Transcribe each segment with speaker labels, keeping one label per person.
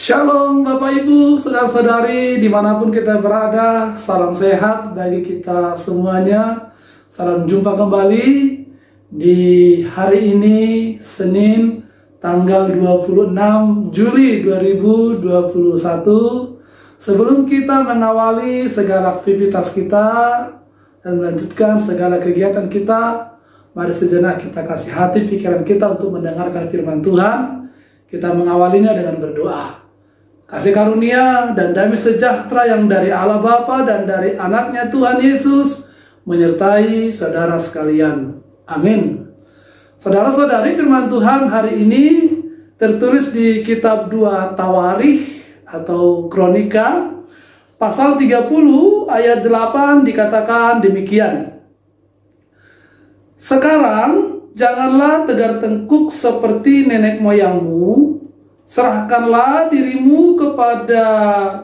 Speaker 1: Shalom Bapak Ibu, saudara-saudari dimanapun kita berada, salam sehat bagi kita semuanya. Salam jumpa kembali di hari ini, Senin tanggal 26 Juli 2021. Sebelum kita mengawali segala aktivitas kita dan melanjutkan segala kegiatan kita, mari sejenak kita kasih hati pikiran kita untuk mendengarkan firman Tuhan. Kita mengawalinya dengan berdoa. Kasih karunia dan damai sejahtera yang dari Allah Bapa dan dari anaknya Tuhan Yesus menyertai saudara sekalian. Amin. Saudara-saudari, firman Tuhan hari ini tertulis di kitab 2 Tawarikh atau Kronika pasal 30 ayat 8 dikatakan demikian. Sekarang janganlah tegar tengkuk seperti nenek moyangmu. Serahkanlah dirimu kepada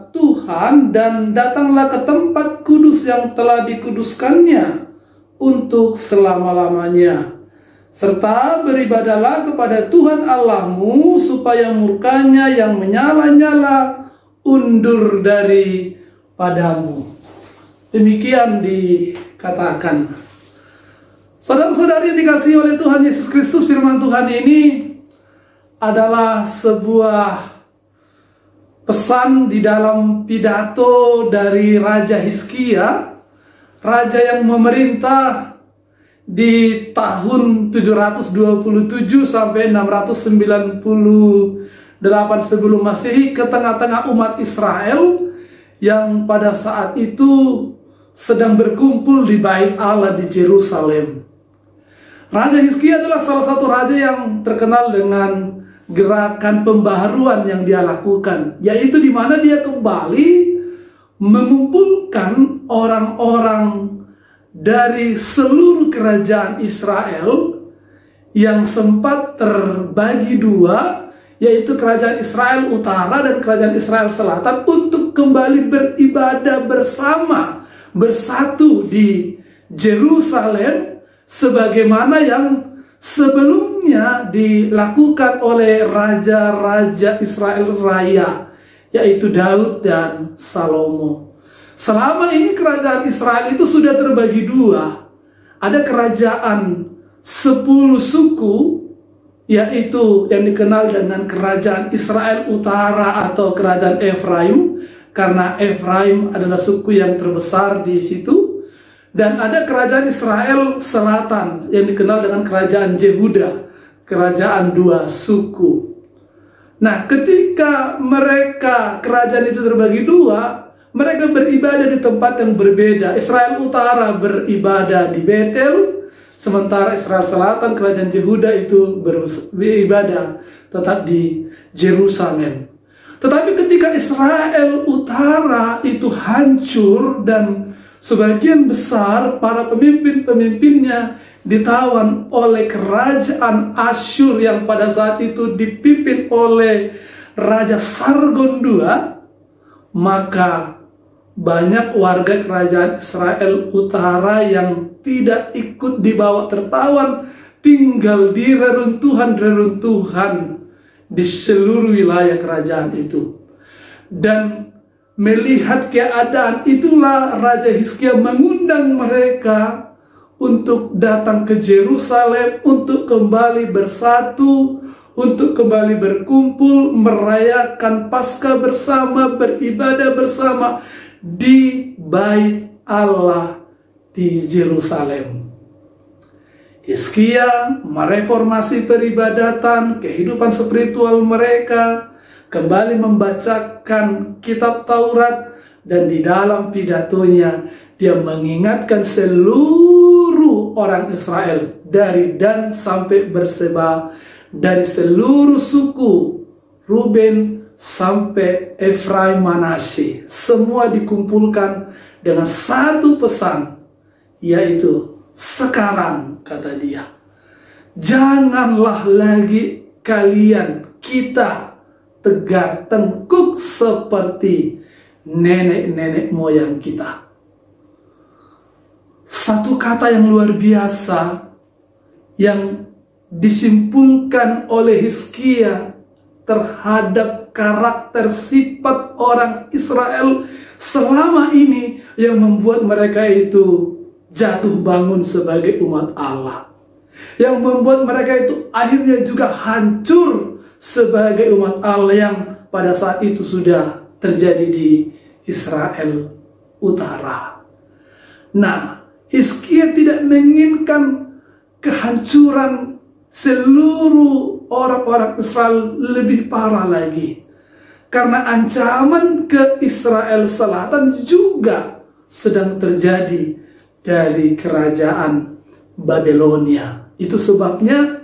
Speaker 1: Tuhan dan datanglah ke tempat kudus yang telah dikuduskannya untuk selama-lamanya. Serta beribadahlah kepada Tuhan Allahmu supaya murkanya yang menyala-nyala undur daripadamu. Demikian dikatakan. Saudara-saudari yang dikasihi oleh Tuhan Yesus Kristus, firman Tuhan ini adalah sebuah pesan di dalam pidato dari Raja Hizkia, raja yang memerintah di tahun 727 sampai 698 sebelum Masehi ke tengah-tengah umat Israel yang pada saat itu sedang berkumpul di Bait Allah di Yerusalem. Raja Hizkia adalah salah satu raja yang terkenal dengan gerakan pembaharuan yang dia lakukan, yaitu di mana dia kembali mengumpulkan orang-orang dari seluruh kerajaan Israel yang sempat terbagi dua, yaitu kerajaan Israel Utara dan kerajaan Israel Selatan, untuk kembali beribadah bersama, bersatu di Yerusalem sebagaimana yang sebelumnya dilakukan oleh raja-raja Israel Raya, yaitu Daud dan Salomo. Selama ini kerajaan Israel itu sudah terbagi dua. Ada kerajaan 10 suku, yaitu yang dikenal dengan kerajaan Israel Utara atau kerajaan Efraim, karena Efraim adalah suku yang terbesar di situ. Dan ada kerajaan Israel Selatan yang dikenal dengan kerajaan Yehuda, kerajaan 2 suku. Nah, ketika mereka kerajaan itu terbagi dua, mereka beribadah di tempat yang berbeda. Israel Utara beribadah di Betel, sementara Israel Selatan, kerajaan Yehuda itu beribadah tetap di Yerusalem. Tetapi ketika Israel Utara itu hancur dan sebagian besar para pemimpin-pemimpinnya ditawan oleh kerajaan Asyur yang pada saat itu dipimpin oleh Raja Sargon II, maka banyak warga kerajaan Israel Utara yang tidak ikut dibawa tertawan, tinggal di reruntuhan-reruntuhan di seluruh wilayah kerajaan itu. Dan melihat keadaan itulah Raja Hizkia mengundang mereka untuk datang ke Yerusalem, untuk kembali bersatu, untuk kembali berkumpul, merayakan Paskah bersama, beribadah bersama di Bait Allah di Yerusalem. Hizkia mereformasi peribadatan, kehidupan spiritual mereka, kembali membacakan kitab Taurat, dan di dalam pidatonya dia mengingatkan seluruh orang Israel dari Dan sampai Berseba, dari seluruh suku Ruben sampai Efraim Manasye, semua dikumpulkan dengan satu pesan, yaitu sekarang, kata dia, janganlah lagi kita tegar tengkuk seperti nenek-nenek moyang kita. Satu kata yang luar biasa yang disimpulkan oleh Hizkia terhadap karakter sifat orang Israel selama ini yang membuat mereka itu jatuh bangun sebagai umat Allah, yang membuat mereka itu akhirnya juga hancur sebagai umat Allah yang pada saat itu sudah terjadi di Israel Utara. Nah, Hizkia tidak menginginkan kehancuran seluruh orang-orang Israel lebih parah lagi, karena ancaman ke Israel Selatan juga sedang terjadi dari kerajaan Babelonia. Itu sebabnya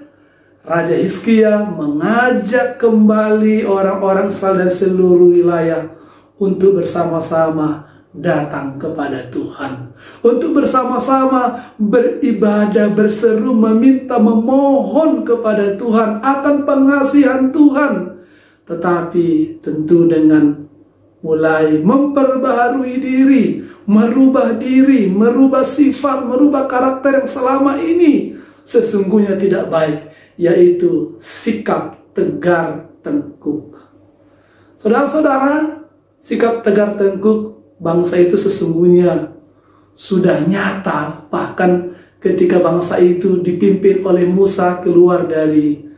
Speaker 1: Raja Hizkia mengajak kembali orang-orang Israel dari seluruh wilayah untuk bersama-sama datang kepada Tuhan, untuk bersama-sama beribadah, berseru, meminta, memohon kepada Tuhan akan pengasihan Tuhan, tetapi tentu dengan mulai memperbaharui diri, merubah sifat, merubah karakter yang selama ini sesungguhnya tidak baik, yaitu sikap tegar tengkuk. Saudara-saudara, sikap tegar tengkuk bangsa itu sesungguhnya sudah nyata, bahkan ketika bangsa itu dipimpin oleh Musa keluar dari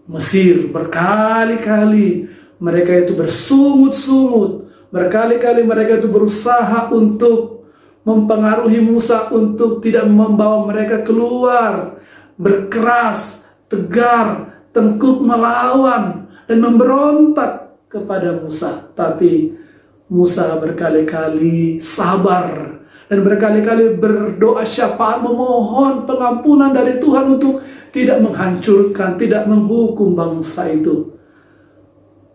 Speaker 1: Mesir. Berkali-kali mereka itu bersungut-sungut, berkali-kali mereka itu berusaha untuk mempengaruhi Musa untuk tidak membawa mereka keluar, berkeras, tegar, tengkuk melawan dan memberontak kepada Musa. Tapi Musa berkali-kali sabar dan berkali-kali berdoa syafaat, memohon pengampunan dari Tuhan untuk tidak menghancurkan, tidak menghukum bangsa itu.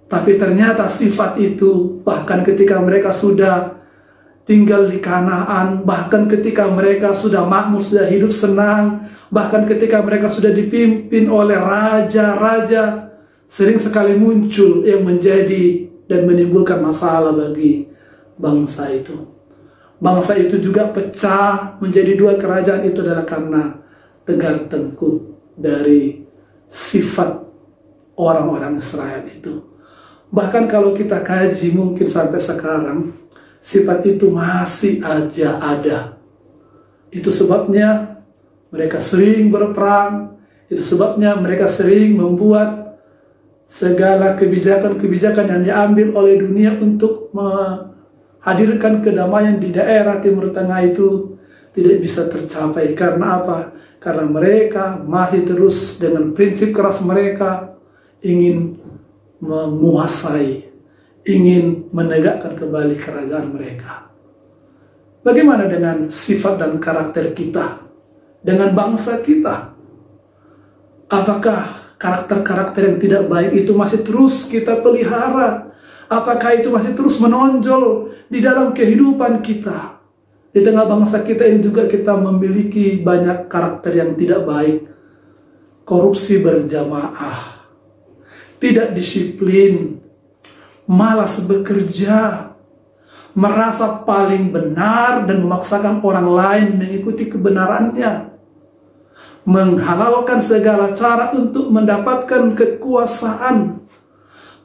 Speaker 1: Tapi ternyata sifat itu bahkan ketika mereka sudah tinggal di Kanaan, bahkan ketika mereka sudah makmur, sudah hidup senang, bahkan ketika mereka sudah dipimpin oleh raja-raja, sering sekali muncul yang menjadi dan menimbulkan masalah bagi bangsa itu. Bangsa itu juga pecah menjadi dua. Kerajaan itu adalah karena tegar tengkuk dari sifat orang-orang Israel itu. Bahkan kalau kita kaji mungkin sampai sekarang, sifat itu masih aja ada. Itu sebabnya mereka sering berperang, itu sebabnya mereka sering membuat segala kebijakan-kebijakan yang diambil oleh dunia untuk menghadirkan kedamaian di daerah Timur Tengah itu tidak bisa tercapai. Karena apa? Karena mereka masih terus dengan prinsip keras mereka ingin menguasai, ingin menegakkan kembali kerajaan mereka. Bagaimana dengan sifat dan karakter kita, dengan bangsa kita? Apakah karakter-karakter yang tidak baik itu masih terus kita pelihara? Apakah itu masih terus menonjol di dalam kehidupan kita? Di tengah bangsa kita ini juga kita memiliki banyak karakter yang tidak baik. Korupsi berjamaah, tidak disiplin, malas bekerja, merasa paling benar dan memaksakan orang lain mengikuti kebenarannya, menghalalkan segala cara untuk mendapatkan kekuasaan.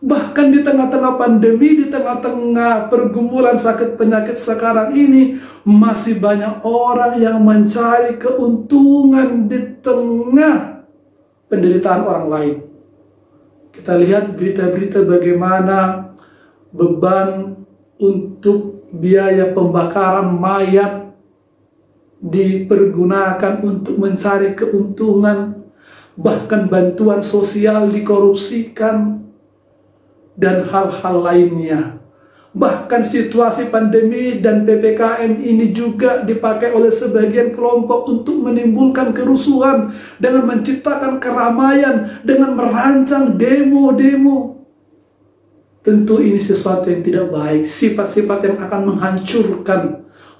Speaker 1: Bahkan di tengah-tengah pandemi, di tengah-tengah pergumulan sakit penyakit sekarang ini, masih banyak orang yang mencari keuntungan di tengah penderitaan orang lain. Kita lihat berita-berita bagaimana beban untuk biaya pembakaran mayat dipergunakan untuk mencari keuntungan, bahkan bantuan sosial dikorupsikan, dan hal-hal lainnya. Bahkan situasi pandemi dan PPKM ini juga dipakai oleh sebagian kelompok untuk menimbulkan kerusuhan dengan menciptakan keramaian, dengan merancang demo-demo. Tentu ini sesuatu yang tidak baik, sifat-sifat yang akan menghancurkan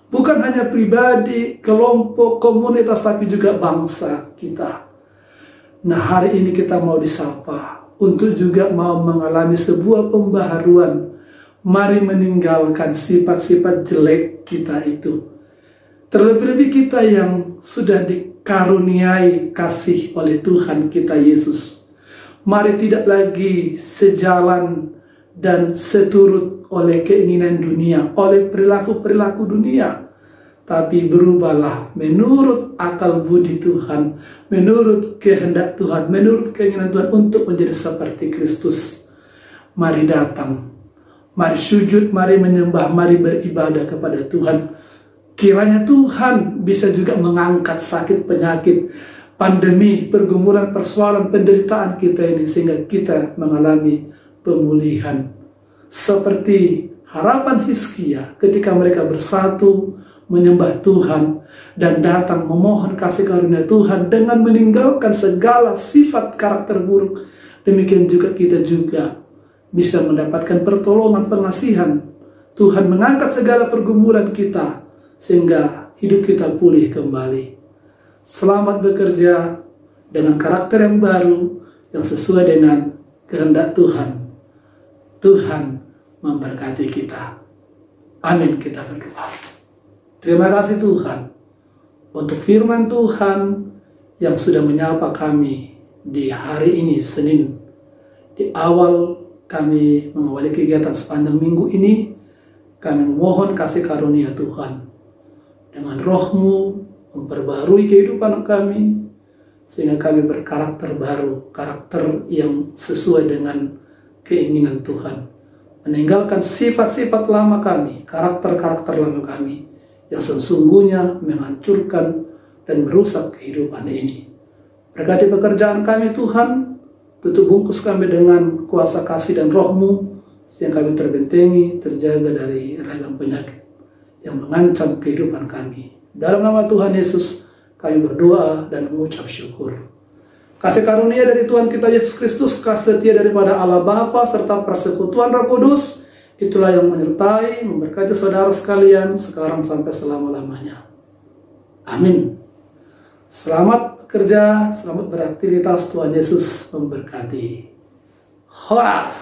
Speaker 1: bukan hanya pribadi, kelompok, komunitas, tapi juga bangsa kita. Nah, hari ini kita mau disapa untuk juga mau mengalami sebuah pembaharuan. Mari meninggalkan sifat-sifat jelek kita itu. Terlebih-lebih kita yang sudah dikaruniai kasih oleh Tuhan kita Yesus. Mari tidak lagi sejalan dan seturut oleh keinginan dunia, oleh perilaku-perilaku dunia, tapi berubahlah menurut akal budi Tuhan, menurut kehendak Tuhan, menurut keinginan Tuhan untuk menjadi seperti Kristus. Mari datang, mari sujud, mari menyembah, mari beribadah kepada Tuhan. Kiranya Tuhan bisa juga mengangkat sakit, penyakit, pandemi, pergumulan, persoalan, penderitaan kita ini, sehingga kita mengalami pemulihan. Seperti harapan Hizkia ketika mereka bersatu menyembah Tuhan dan datang memohon kasih karunia Tuhan dengan meninggalkan segala sifat karakter buruk. Demikian juga kita juga bisa mendapatkan pertolongan, pengasihan. Tuhan mengangkat segala pergumulan kita sehingga hidup kita pulih kembali. Selamat bekerja dengan karakter yang baru yang sesuai dengan kehendak Tuhan. Tuhan memberkati kita. Amin, kita berdoa. Terima kasih Tuhan untuk firman Tuhan yang sudah menyapa kami di hari ini, Senin. Di awal kami mengawali kegiatan sepanjang minggu ini, kami memohon kasih karunia Tuhan. Dengan Roh-Mu memperbarui kehidupan kami, sehingga kami berkarakter baru, karakter yang sesuai dengan keinginan Tuhan. Meninggalkan sifat-sifat lama kami, karakter-karakter lama kami, yang sesungguhnya menghancurkan dan merusak kehidupan ini. Berkati pekerjaan kami Tuhan, tutup bungkus kami dengan kuasa kasih dan Roh-Mu, sehingga kami terbentengi, terjaga dari ragam penyakit yang mengancam kehidupan kami. Dalam nama Tuhan Yesus, kami berdoa dan mengucap syukur. Kasih karunia dari Tuhan kita Yesus Kristus, kasih setia daripada Allah Bapa, serta persekutuan Roh Kudus, itulah yang menyertai, memberkati saudara sekalian, sekarang sampai selama-lamanya. Amin. Selamat bekerja, selamat beraktivitas, Tuhan Yesus memberkati. Horas.